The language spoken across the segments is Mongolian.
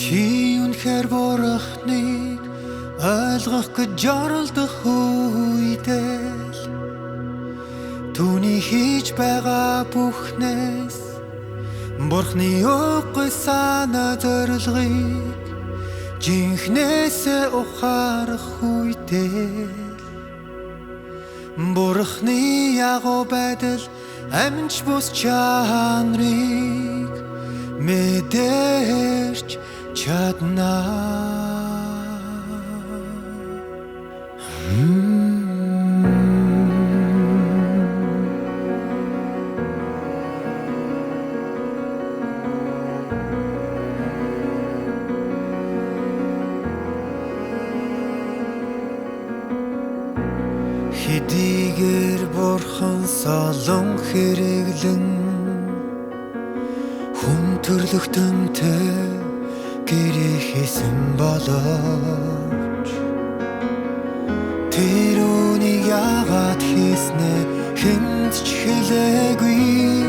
Чи үнэхээр бурхныг ойлгох гэж жоролдох үедээ түүний хийж байгаа бүхнээс бурхны үгүй санаа зорилгыг жинхнээсээ ухаарах үедээ бурхны ягуу байдал аминч бус чанарыг мэдэрч чаднаа. Хэдийгээр бурхан солон хэрэглэн хүн төрлөختөнтэй гэрээ хийсэн боловч тэр үнийг яагаад хийснэ хэнд ч хэлээгүй.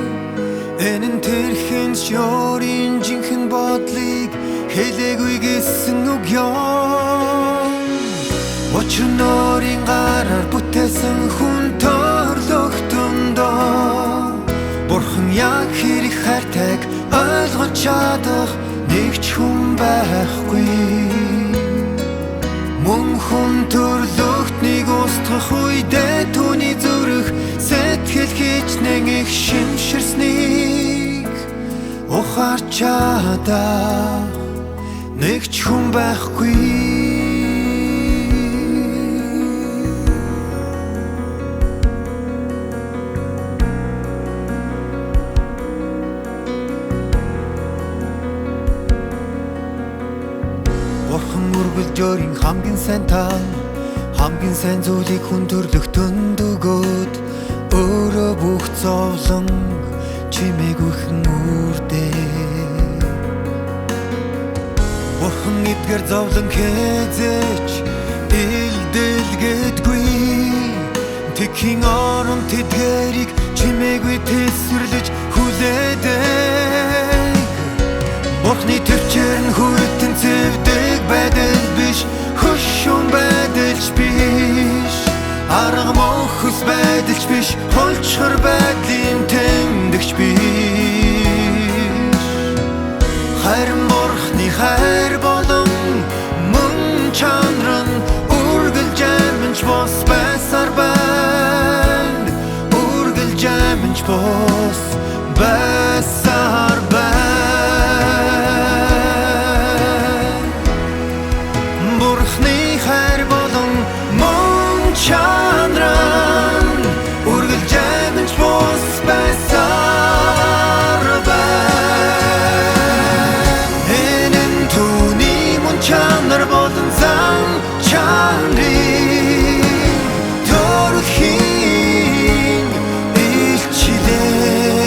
Энэ нь тэр хэнд ч өөрийн жинхэнэ бодлыг хэлээгүй гэсэн үг ёо. Учир нь өөрийн гараар бүтээсэн хүн төрлөختөндөө бурхан яг хэрэг хайртайг ойлгож чадах нэг ч хүн байхгүй. Мөн хүн төрлөختнийг устгах үедээ түүний зүрх сэтгэл хичнээн их шимширснийг ухаарч чадах нэг ч хүн байхгүй. Бурхан үргэлжлэн хамгийн сайн тал хамгийн сайн зүйлийг хүн төрлөختөнд өгөөд өөрөө бүх зовлон чимээгүйхэн үрдээ. Бурхан эдгээр зовлон хэзээч илдэлгээдгүй. Тэхийн орон тэдгэрийг чимээгүй тэсвэрлэж хүлээдэг. Бурхны төвчээр нь хүйтэн цэвдэг байдал биш, хөшүүн байдалч биш, арга мохос байдалч биш, холчхор байдлын тэмдэгч биш. Харин бурхны хайр болон мөн чанар нь үргэлж аминч бос байсаар байна. Үргэлж аминч бос байсаар байна. Бурхны хайр болон мөн чанар нь үргэлж аминч бос байсаар байна. Энэ нь түүний мөн чанар болон зам чанарыг төрөлхийн илчилээ.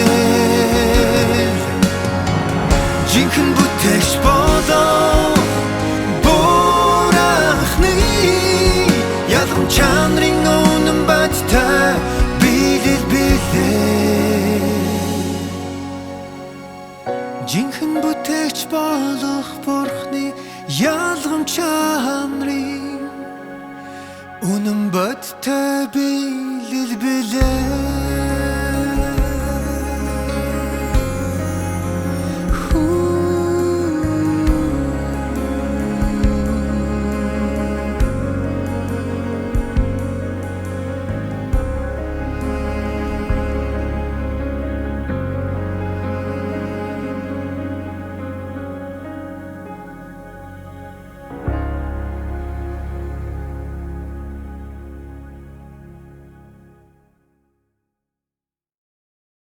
Жинхэнэ бүтээгч болон чанарын үнэн бодтой билэл билээ. Жинхэнэ бүтээгч болох бурхны ялгам чанарын үнэн бодтой билэл билээ.